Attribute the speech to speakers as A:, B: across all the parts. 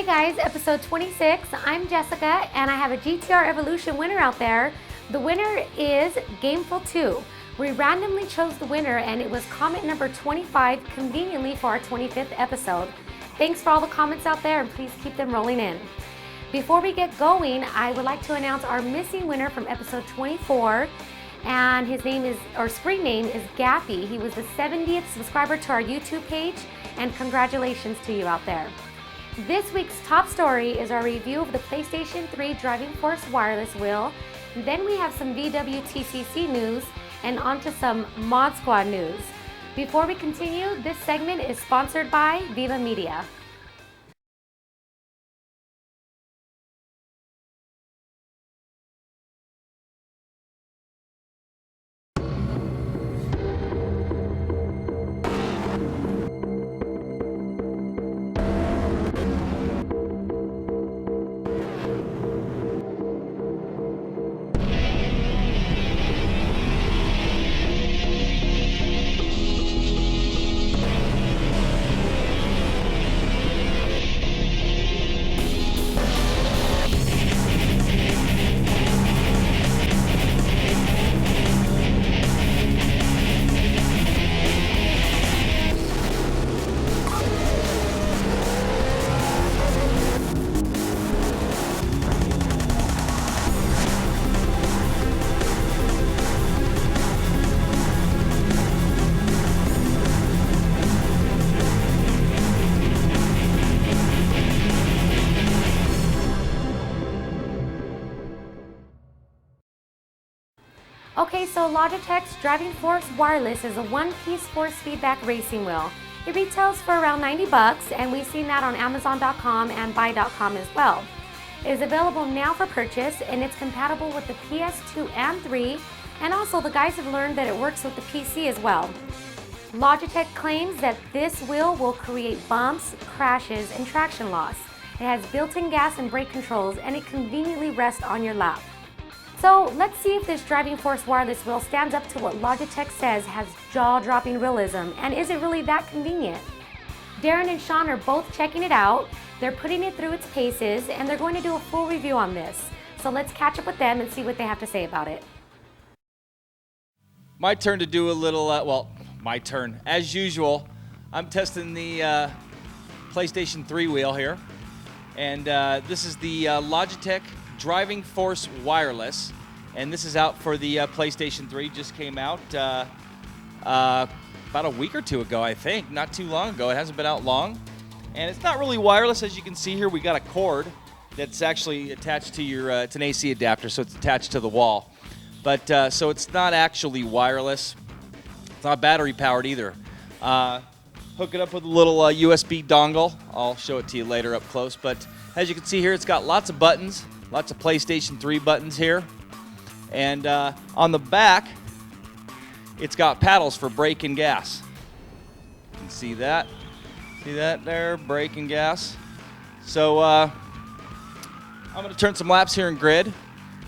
A: Hey guys, episode 26. I'm Jessica and I have a GTR Evolution winner out there. The winner is Gameful 2. We randomly chose the winner and it was comment number 25, conveniently for our 25th episode. Thanks for all the comments out there and please keep them rolling in. Before we get going, I would like to announce our missing winner from episode 24. And his name is, or screen name is Gappy. He was the 70th subscriber to our YouTube page, and congratulations to you out there. This week's top story is our review of the PlayStation 3 Driving Force wireless wheel. Then we have some VWTCC news and onto some Mod Squad news. Before we continue, this segment is sponsored by Viva Media. Okay, so Logitech's Driving Force Wireless is a one-piece force feedback racing wheel. It retails for around 90 bucks, and we've seen that on Amazon.com and Buy.com as well. It is available now for purchase, and it's compatible with the PS2 and 3, and also the guys have learned that it works with the PC as well. Logitech claims that this wheel will create bumps, crashes, and traction loss. It has built-in gas and brake controls, and it conveniently rests on your lap. So let's see if this Driving Force wireless wheel stands up to what Logitech says has jaw-dropping realism, and is it really that convenient? Darren and Sean are both checking it out, they're putting it through its paces, and they're going to do a full review on this. So let's catch up with them and see what they have to say about it.
B: My turn to do a little, my turn. As usual, I'm testing the PlayStation 3 wheel here, and this is the Logitech Driving Force Wireless, and this is out for the PlayStation 3. Just came out about a week or two ago, I think. Not too long ago. It hasn't been out long, and it's not really wireless. As you can see here, we got a cord that's actually attached to your. It's an AC adapter, so it's attached to the wall. But so it's not actually wireless. It's not battery powered either. Hook it up with a little USB dongle. I'll show it to you later up close. But as you can see here, it's got lots of buttons. Lots of PlayStation 3 buttons here. And on the back, it's got paddles for brake and gas. You can see that. See that there? Brake and gas. So I'm going to turn some laps here in Grid.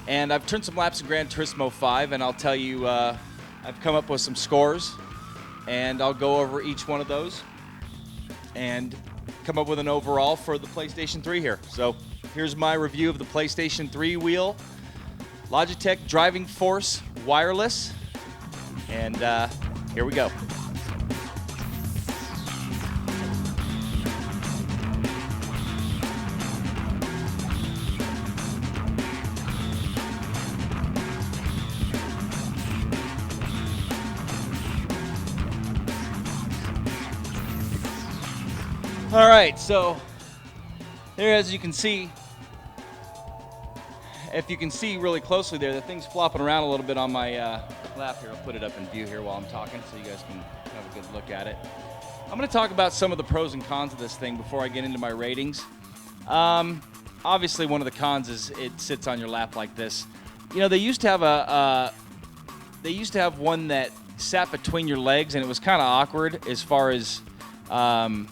B: And I've turned some laps in Gran Turismo 5. And I'll tell you, I've come up with some scores. And I'll go over each one of those. And come up with an overall for the PlayStation 3 here. So here's my review of the PlayStation 3 wheel, Logitech Driving Force Wireless, and here we go. All right, so there, as you can see, if you can see really closely there, the thing's flopping around a little bit on my lap here. I'll put it up in view here while I'm talking so you guys can have a good look at it. I'm going to talk about some of the pros and cons of this thing before I get into my ratings. Obviously, one of the cons is it sits on your lap like this. You know, they used to have one that sat between your legs, and it was kind of awkward as far as a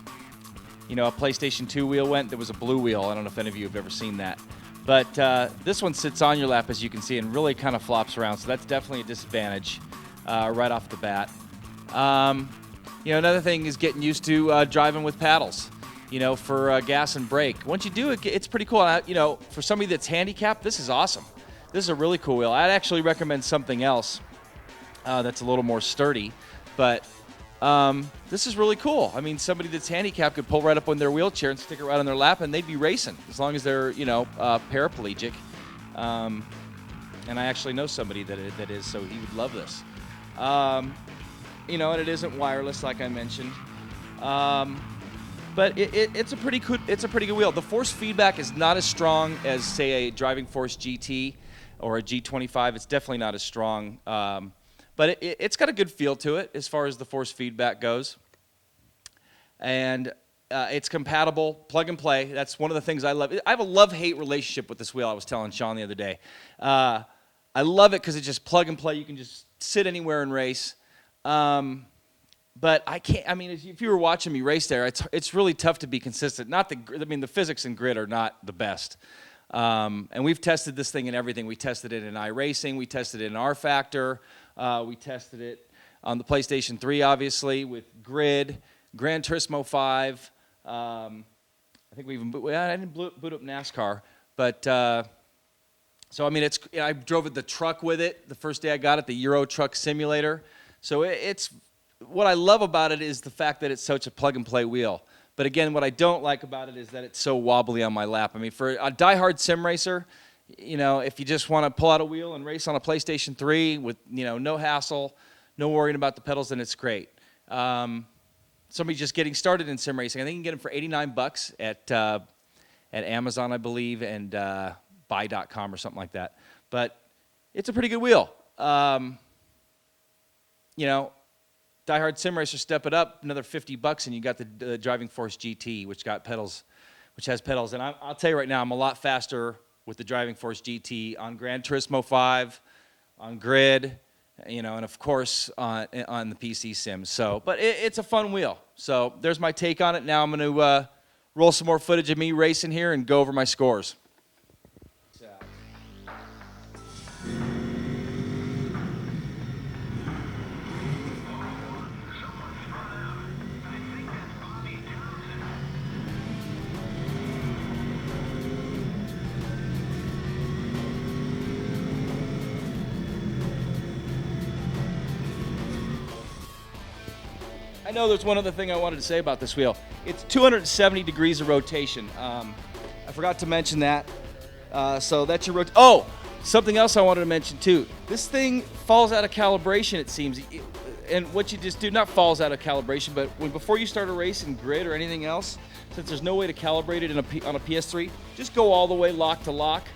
B: PlayStation 2 wheel went. There was a blue wheel. I don't know if any of you have ever seen that. But this one sits on your lap, as you can see, and really kind of flops around. So that's definitely a disadvantage right off the bat. Another thing is getting used to driving with paddles. for gas and brake. Once you do it, it's pretty cool. For somebody that's handicapped, this is awesome. This is a really cool wheel. I'd actually recommend something else that's a little more sturdy, but this is really cool. I mean, somebody that's handicapped could pull right up on their wheelchair and stick it right on their lap, and they'd be racing as long as they're, paraplegic. And I actually know somebody that is, so he would love this. And it isn't wireless, like I mentioned. But it's a pretty good wheel. The force feedback is not as strong as, say, a Driving Force GT or a G25. It's definitely not as strong. But it's got a good feel to it as far as the force feedback goes. And it's compatible, plug and play. That's one of the things I love. I have a love-hate relationship with this wheel. I was telling Sean the other day. I love it because it's just plug and play. You can just sit anywhere and race. But I can't. I mean, if you were watching me race there, it's really tough to be consistent. The physics and grid are not the best. And we've tested this thing in everything. We tested it in iRacing. We tested it in R Factor. We tested it on the PlayStation 3, obviously, with Grid, Gran Turismo 5. I think we even I didn't boot up NASCAR, but so I mean, I drove the truck with it the first day I got it, the Euro Truck Simulator. So it's what I love about it is the fact that it's such a plug and play wheel. But again, what I don't like about it is that it's so wobbly on my lap. I mean, for a diehard sim racer, if you just want to pull out a wheel and race on a PlayStation 3 with, no hassle, no worrying about the pedals, then it's great. Somebody just getting started in sim racing, I think you can get them for $89 at Amazon, I believe, and buy.com or something like that. But it's a pretty good wheel. Diehard sim racer, step it up another $50, and you got the Driving Force GT, which has pedals. And I'll tell you right now, I'm a lot faster with the Driving Force GT on Gran Turismo 5, on Grid, and of course on the PC Sims. So, but it's a fun wheel. So there's my take on it. Now I'm going to roll some more footage of me racing here and go over my scores. I know there's one other thing I wanted to say about this wheel. It's 270 degrees of rotation. I forgot to mention that. So that's your Oh, something else I wanted to mention too. This thing falls out of calibration, it seems. And what you just do, not falls out of calibration, but before you start a race in Grid or anything else, since there's no way to calibrate it on a PS3, just go all the way lock to lock.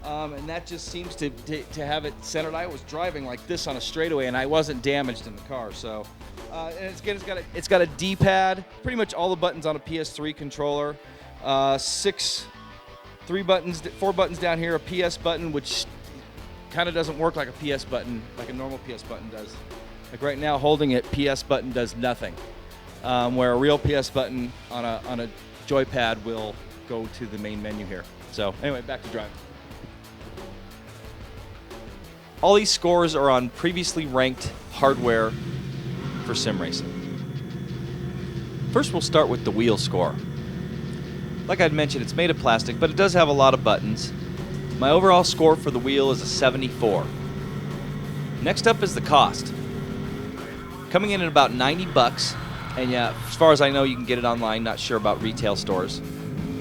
B: And that just seems to have it centered. I was driving like this on a straightaway, and I wasn't damaged in the car. So, and it's got a D-pad. Pretty much all the buttons on a PS3 controller. 4 buttons down here. A PS button, which kind of doesn't work like a PS button, like a normal PS button does. Like right now, holding it, PS button does nothing. Where a real PS button on a joypad will go to the main menu here. So anyway, back to driving. All these scores are on previously ranked hardware for sim racing. First, we'll start with the wheel score. Like I'd mentioned, it's made of plastic, but it does have a lot of buttons. My overall score for the wheel is a 74. Next up is the cost. Coming in at about $90, and yeah, as far as I know, you can get it online. Not sure about retail stores.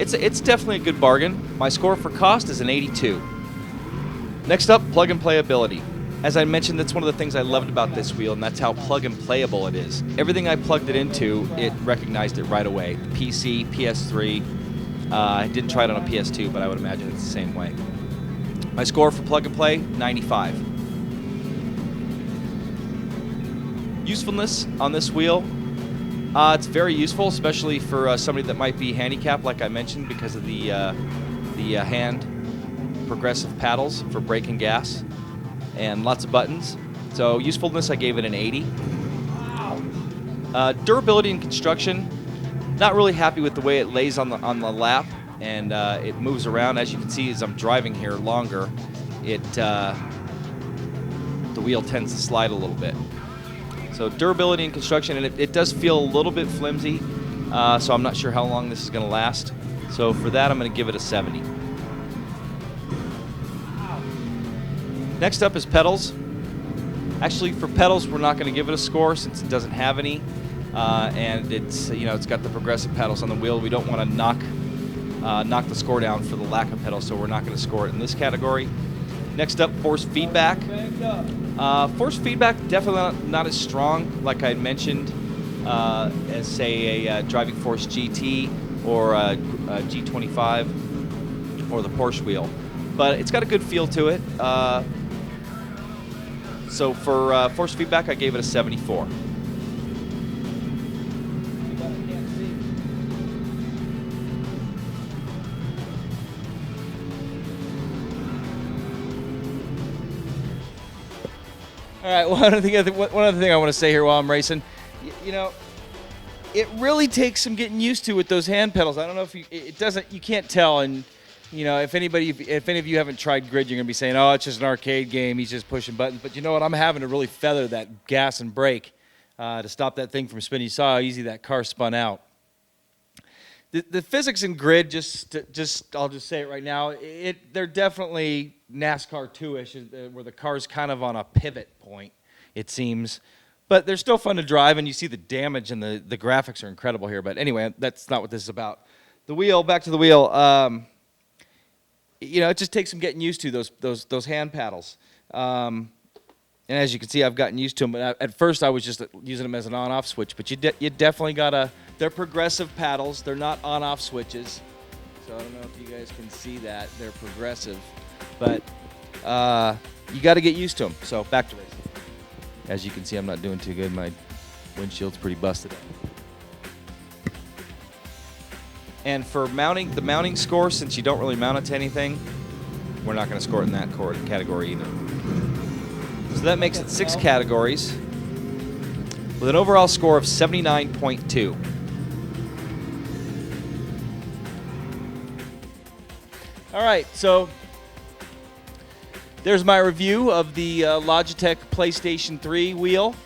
B: It's definitely a good bargain. My score for cost is an 82. Next up, plug and play ability. As I mentioned, that's one of the things I loved about this wheel, and that's how plug and playable it is. Everything I plugged it into, it recognized it right away. PC, PS3. I didn't try it on a PS2, but I would imagine it's the same way. My score for plug and play, 95. Usefulness on this wheel, it's very useful, especially for somebody that might be handicapped, like I mentioned, because of the hand progressive paddles for brake and gas, and lots of buttons. So usefulness, I gave it an 80. Durability and construction, not really happy with the way it lays on the lap, and it moves around. As you can see, as I'm driving here longer, the wheel tends to slide a little bit. So durability and construction, and it does feel a little bit flimsy. so I'm not sure how long this is going to last. So for that, I'm going to give it a 70. Next up is pedals. Actually, for pedals, we're not going to give it a score since it doesn't have any, and it's it's got the progressive pedals on the wheel. We don't want to knock the score down for the lack of pedals, so we're not going to score it in this category. Next up, force feedback. Force feedback definitely not as strong, like I mentioned, as say a Driving Force GT or a G25 or the Porsche wheel, but it's got a good feel to it. So for force feedback, I gave it a 74. All right, one other thing I want to say here while I'm racing, it really takes some getting used to with those hand pedals. I don't know if you can't tell, and if any of you haven't tried grid, you're gonna be saying, oh, it's just an arcade game, he's just pushing buttons. But you know what? I'm having to really feather that gas and brake to stop that thing from spinning. You saw how easy that car spun out. The physics in grid, I'll just say it right now, they're definitely NASCAR 2-ish, where the car's kind of on a pivot point, it seems. But they're still fun to drive, and you see the damage, and the graphics are incredible here. But anyway, that's not what this is about. The wheel, back to the wheel. It just takes some getting used to those hand paddles. And as you can see, I've gotten used to them. But at first, I was just using them as an on-off switch. But you definitely gotta. They're progressive paddles. They're not on-off switches. So I don't know if you guys can see that. They're progressive, but you got to get used to them. So back to racing. As you can see, I'm not doing too good. My windshield's pretty busted. And for mounting, the mounting score, since you don't really mount it to anything, we're not going to score it in that category either. So that makes it 6 categories with an overall score of 79.2. All right, so there's my review of the Logitech PlayStation 3 wheel.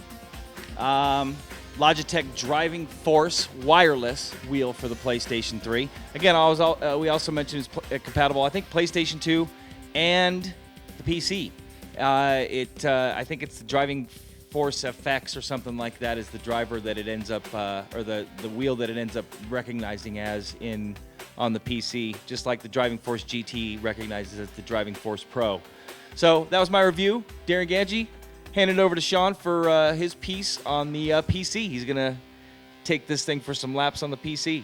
B: Logitech Driving Force wireless wheel for the PlayStation 3. Again, we also mentioned it's compatible, I think, PlayStation 2 and the PC. I think it's the Driving Force FX or something like that is the driver that it ends up, or the wheel that it ends up recognizing as on the PC, just like the Driving Force GT recognizes as the Driving Force Pro. So that was my review. Darren Ganji, hand it over to Sean for his piece on the PC. He's going to take this thing for some laps on the PC.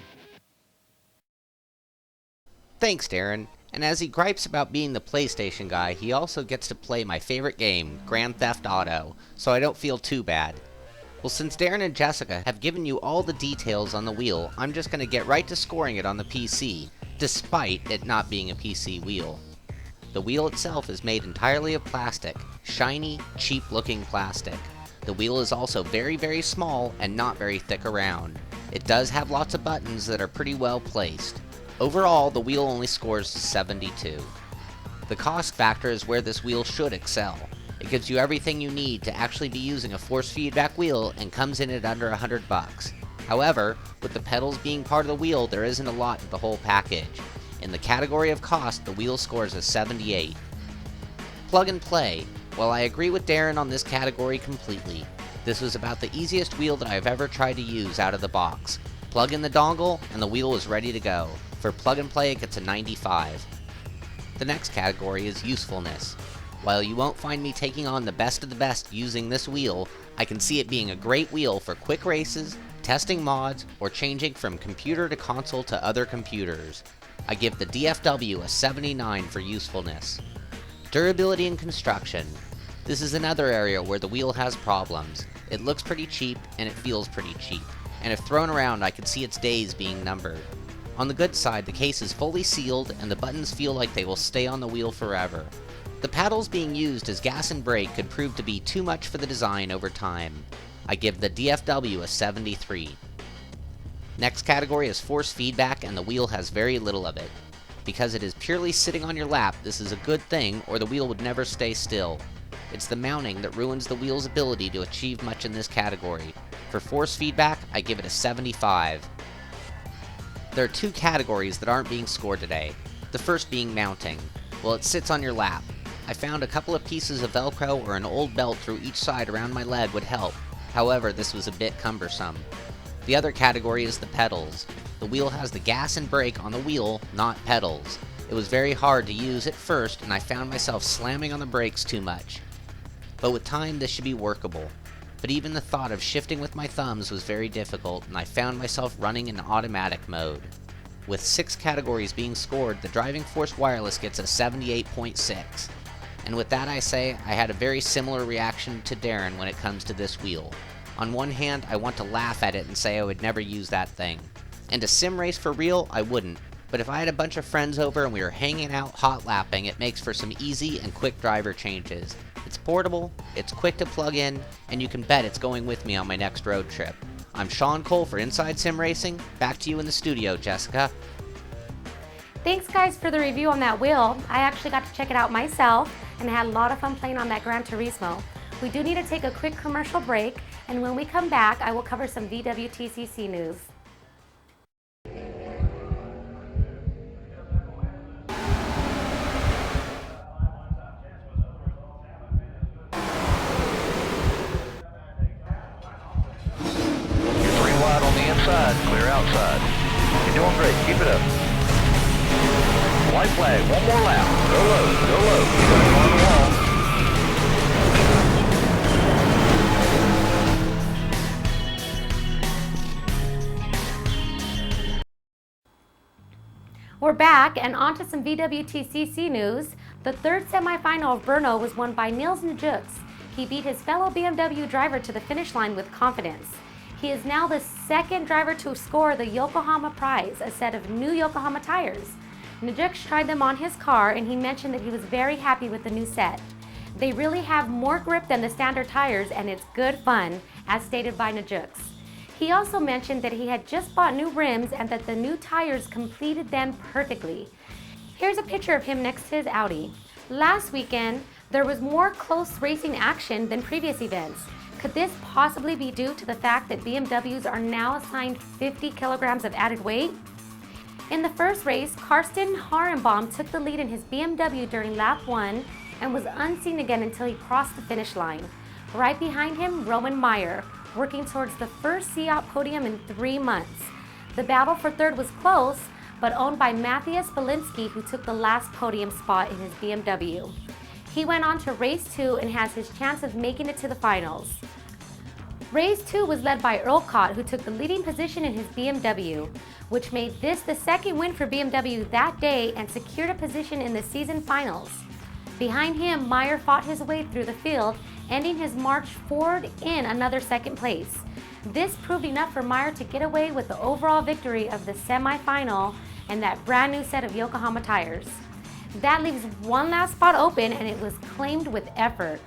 C: Thanks, Darren. And as he gripes about being the PlayStation guy, he also gets to play my favorite game, Grand Theft Auto, so I don't feel too bad. Well, since Darren and Jessica have given you all the details on the wheel, I'm just going to get right to scoring it on the PC, despite it not being a PC wheel. The wheel itself is made entirely of plastic, shiny, cheap-looking plastic. The wheel is also very, very small and not very thick around. It does have lots of buttons that are pretty well placed. Overall, the wheel only scores 72. The cost factor is where this wheel should excel. It gives you everything you need to actually be using a force feedback wheel and comes in at under $100. However, with the pedals being part of the wheel, there isn't a lot to the whole package. In the category of cost, the wheel scores a 78. Plug and play. While I agree with Darren on this category completely, this was about the easiest wheel that I've ever tried to use out of the box. Plug in the dongle and the wheel is ready to go. For plug and play, it gets a 95. The next category is usefulness. While you won't find me taking on the best of the best using this wheel, I can see it being a great wheel for quick races, testing mods, or changing from computer to console to other computers. I give the DFW a 79 for usefulness. Durability and construction. This is another area where the wheel has problems. It looks pretty cheap, and it feels pretty cheap, and if thrown around I could see its days being numbered. On the good side, the case is fully sealed, and the buttons feel like they will stay on the wheel forever. The paddles being used as gas and brake could prove to be too much for the design over time. I give the DFW a 73. Next category is force feedback, and the wheel has very little of it. Because it is purely sitting on your lap, this is a good thing, or the wheel would never stay still. It's the mounting that ruins the wheel's ability to achieve much in this category. For force feedback, I give it a 75. There are two categories that aren't being scored today. The first being mounting. Well, it sits on your lap. I found a couple of pieces of Velcro or an old belt through each side around my leg would help. However, this was a bit cumbersome. The other category is the pedals. The wheel has the gas and brake on the wheel, not pedals. It was very hard to use at first, and I found myself slamming on the brakes too much. But with time, this should be workable. But even the thought of shifting with my thumbs was very difficult, and I found myself running in automatic mode. With 6 categories being scored, the Driving Force Wireless gets a 78.6. And with that I say, I had a very similar reaction to Darren when it comes to this wheel. On one hand, I want to laugh at it and say I would never use that thing. And a sim race for real, I wouldn't. But if I had a bunch of friends over and we were hanging out hot lapping, it makes for some easy and quick driver changes. It's portable, it's quick to plug in, and you can bet it's going with me on my next road trip. I'm Sean Cole for Inside Sim Racing. Back to you in the studio, Jessica.
A: Thanks guys for the review on that wheel. I actually got to check it out myself and had a lot of fun playing on that Gran Turismo. We do need to take a quick commercial break, and when we come back, I will cover some VWTCC news.
D: Clear outside. You're doing great. Keep it up. White flag. One more lap. Go low. Go low. You're going on the wall.
A: We're back and on to some VWTCC news. The third semifinal of Brno was won by Nils Njuks. He beat his fellow BMW driver to the finish line with confidence. He is now the second driver to score the Yokohama Prize, a set of new Yokohama tires. Njuks tried them on his car and he mentioned that he was very happy with the new set. They really have more grip than the standard tires and it's good fun, as stated by Njuks. He also mentioned that he had just bought new rims and that the new tires completed them perfectly. Here's a picture of him next to his Audi. Last weekend, there was more close racing action than previous events. Could this possibly be due to the fact that BMWs are now assigned 50 kilograms of added weight? In the first race, Karsten Harenbaum took the lead in his BMW during lap 1 and was unseen again until he crossed the finish line. Right behind him, Roman Meyer, working towards the first COP podium in 3 months. The battle for third was close, but owned by Matthias Belinsky, who took the last podium spot in his BMW. He went on to race 2 and has his chance of making it to the finals. Race 2 was led by Earl Cott, who took the leading position in his BMW, which made this the second win for BMW that day and secured a position in the season finals. Behind him, Meyer fought his way through the field, ending his march forward in another second place. This proved enough for Meyer to get away with the overall victory of the semi-final and that brand new set of Yokohama tires. That leaves one last spot open and it was claimed with effort.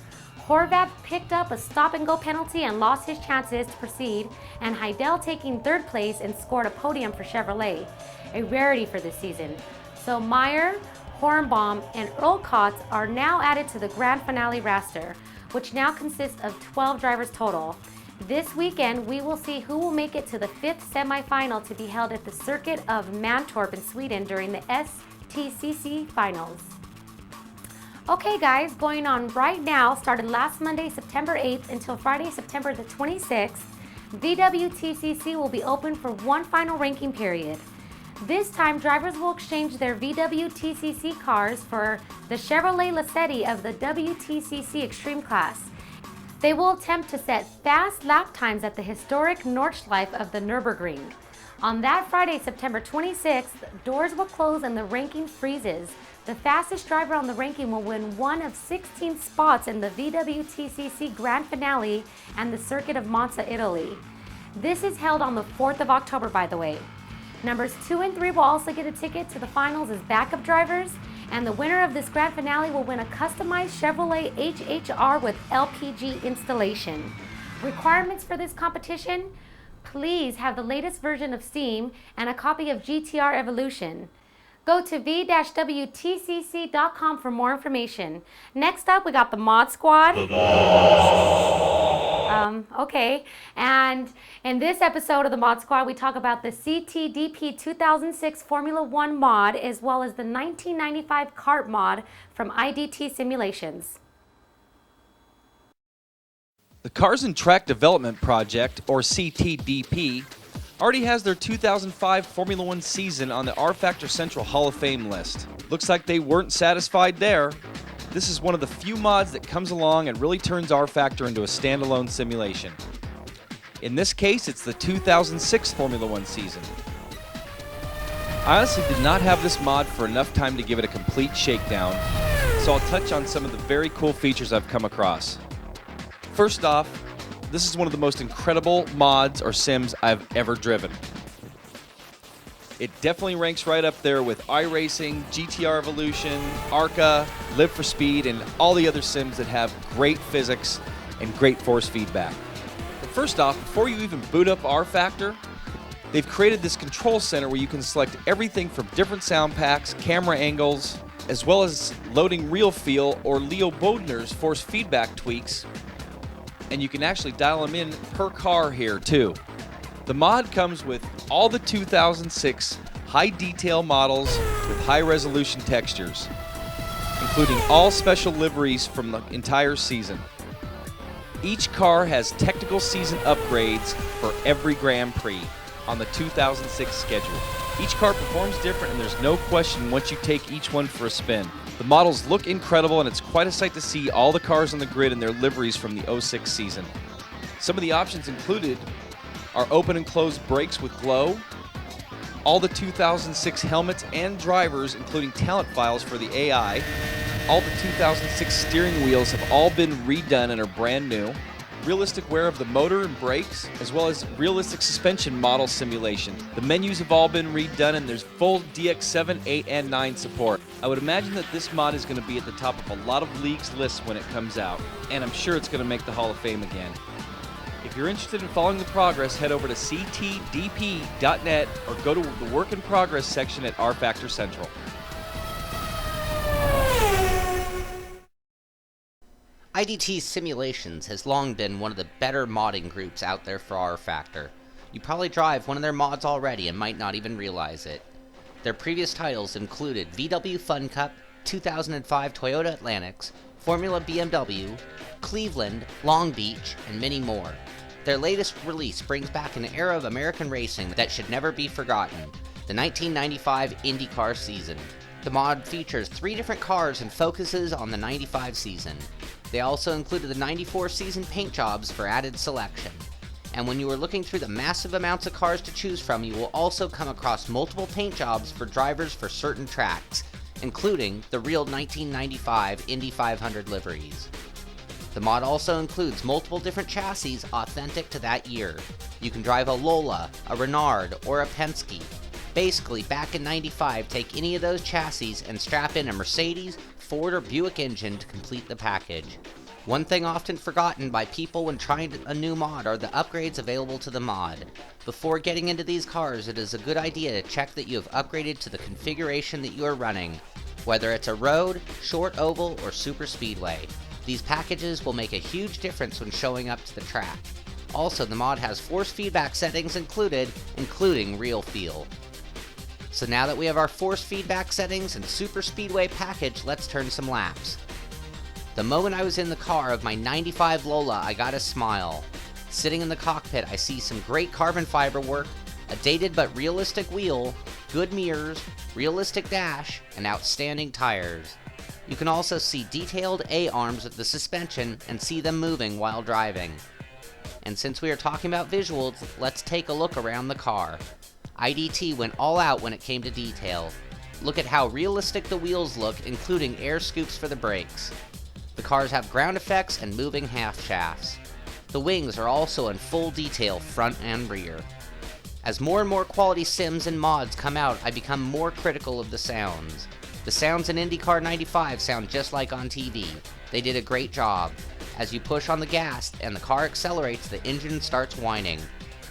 A: Horvath picked up a stop-and-go penalty and lost his chances to proceed, and Heidel taking third place and scored a podium for Chevrolet, a rarity for this season. So Meyer, Hornbaum, and Earl Cott are now added to the grand finale roster, which now consists of 12 drivers total. This weekend, we will see who will make it to the 5th semifinal to be held at the circuit of Mantorp in Sweden during the STCC finals. Okay guys, going on right now, started last Monday, September 8th until Friday, September the 26th, VWTCC will be open for one final ranking period. This time, drivers will exchange their VWTCC cars for the Chevrolet Lacetti of the WTCC Extreme Class. They will attempt to set fast lap times at the historic Nordschleife of the Nürburgring. On that Friday, September 26th, doors will close and the ranking freezes. The fastest driver on the ranking will win one of 16 spots in the VWTCC Grand Finale and the Circuit of Monza, Italy. This is held on the 4th of October, by the way. Numbers 2 and 3 will also get a ticket to the finals as backup drivers, and the winner of this Grand Finale will win a customized Chevrolet HHR with LPG installation. Requirements for this competition: please have the latest version of Steam and a copy of GTR Evolution. Go to v-wtcc.com for more information. Next up, we got the Mod Squad. Okay, and in this episode of the Mod Squad, we talk about the CTDP 2006 Formula One mod, as well as the 1995 kart mod from IDT Simulations.
B: The Cars and Track Development Project, or CTDP, already has their 2005 Formula One season on the R-Factor Central Hall of Fame list. Looks like they weren't satisfied there. This is one of the few mods that comes along and really turns R-Factor into a standalone simulation. In this case, it's the 2006 Formula One season. I honestly did not have this mod for enough time to give it a complete shakedown, so I'll touch on some of the very cool features I've come across. First off, this is one of the most incredible mods or sims I've ever driven. It definitely ranks right up there with iRacing, GTR Evolution, ARCA, Live for Speed, and all the other sims that have great physics and great force feedback. But first off, before you even boot up R-Factor, they've created this control center where you can select everything from different sound packs, camera angles, as well as loading Real Feel or Leo Bodner's force feedback tweaks, and you can actually dial them in per car here too. The mod comes with all the 2006 high detail models with high resolution textures, including all special liveries from the entire season. Each car has technical season upgrades for every Grand Prix on the 2006 schedule. Each car performs different, and there's no question once you take each one for a spin. The models look incredible, and it's quite a sight to see all the cars on the grid and their liveries from the 06 season. Some of the options included are open and closed brakes with glow, all the 2006 helmets and drivers, including talent files for the AI. All the 2006 steering wheels have all been redone and are brand new. Realistic wear of the motor and brakes, as well as realistic suspension model simulation. The menus have all been redone, and there's full DX7, 8, and 9 support. I would imagine that this mod is going to be at the top of a lot of leagues' lists when it comes out, and I'm sure it's going to make the Hall of Fame again. If you're interested in following the progress, head over to ctdp.net or go to the Work in Progress section at R-Factor Central.
C: IDT Simulations has long been one of the better modding groups out there for R-Factor. You probably drive one of their mods already and might not even realize it. Their previous titles included VW Fun Cup, 2005 Toyota Atlantics, Formula BMW, Cleveland, Long Beach, and many more. Their latest release brings back an era of American racing that should never be forgotten, the 1995 IndyCar season. The mod features 3 different cars and focuses on the 95 season. They also included the 94 season paint jobs for added selection. And when you are looking through the massive amounts of cars to choose from, you will also come across multiple paint jobs for drivers for certain tracks, including the real 1995 Indy 500 liveries. The mod also includes multiple different chassis authentic to that year. You can drive a Lola, a Renard, or a Penske. Basically, back in 95, take any of those chassis and strap in a Mercedes, Ford, or Buick engine to complete the package. One thing often forgotten by people when trying a new mod are the upgrades available to the mod. Before getting into these cars, it is a good idea to check that you have upgraded to the configuration that you are running, whether it's a road, short oval, or super speedway. These packages will make a huge difference when showing up to the track. Also, the mod has force feedback settings included, including Real Feel. So now that we have our force feedback settings and super speedway package, let's turn some laps. The moment I was in the car of my 95 Lola, I got a smile. Sitting in the cockpit, I see some great carbon fiber work, a dated but realistic wheel, good mirrors, realistic dash, and outstanding tires. You can also see detailed A-arms of the suspension and see them moving while driving. And since we are talking about visuals, let's take a look around the car. IDT went all out when it came to detail. Look at how realistic the wheels look, including air scoops for the brakes. The cars have ground effects and moving half shafts. The wings are also in full detail front and rear. As more and more quality sims and mods come out, I become more critical of the sounds. The sounds in IndyCar 95 sound just like on TV. They did a great job. As you push on the gas and the car accelerates, the engine starts whining.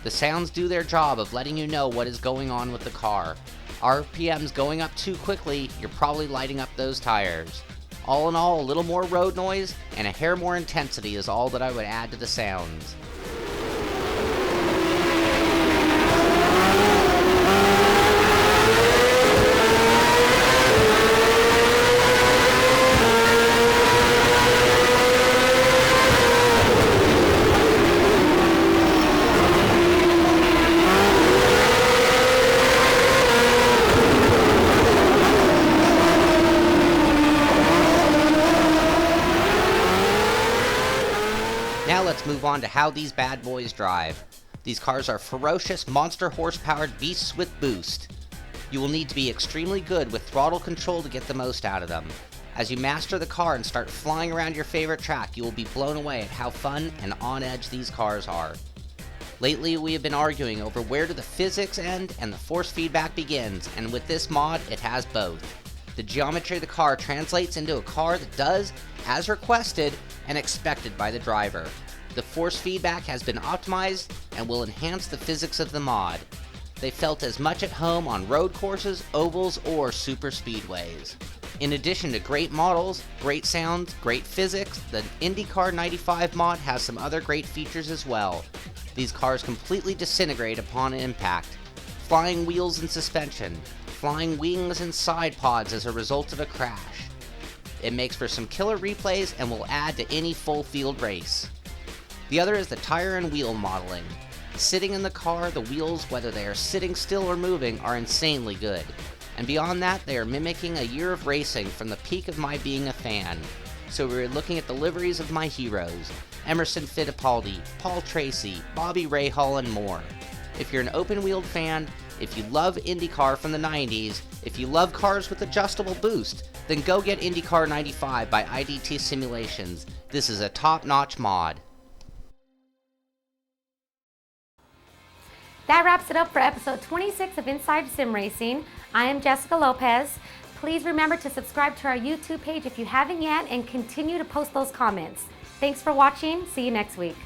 C: The sounds do their job of letting you know what is going on with the car. RPMs going up too quickly, you're probably lighting up those tires. All in all, a little more road noise and a hair more intensity is all that I would add to the sounds. Now let's move on to how these bad boys drive. These cars are ferocious, monster horsepowered beasts with boost. You will need to be extremely good with throttle control to get the most out of them. As you master the car and start flying around your favorite track, you will be blown away at how fun and on edge these cars are. Lately, we have been arguing over where do the physics end and the force feedback begins, and with this mod, it has both. The geometry of the car translates into a car that does, as requested, and expected by the driver. The force feedback has been optimized and will enhance the physics of the mod. They felt as much at home on road courses, ovals, or super speedways. In addition to great models, great sounds, great physics, the IndyCar 95 mod has some other great features as well. These cars completely disintegrate upon impact. Flying wheels and suspension, flying wings and side pods as a result of a crash. It makes for some killer replays and will add to any full field race. The other is the tire and wheel modeling. Sitting in the car, the wheels, whether they are sitting still or moving, are insanely good. And beyond that, they are mimicking a year of racing from the peak of my being a fan. So we're looking at the liveries of my heroes, Emerson Fittipaldi, Paul Tracy, Bobby Rahal, and more. If you're an open-wheeled fan, if you love IndyCar from the 90s, if you love cars with adjustable boost, then go get IndyCar 95 by IDT Simulations. This is a top-notch mod.
A: That wraps it up for episode 26 of Inside Sim Racing. I am Jessica Lopez. Please remember to subscribe to our YouTube page if you haven't yet and continue to post those comments. Thanks for watching. See you next week.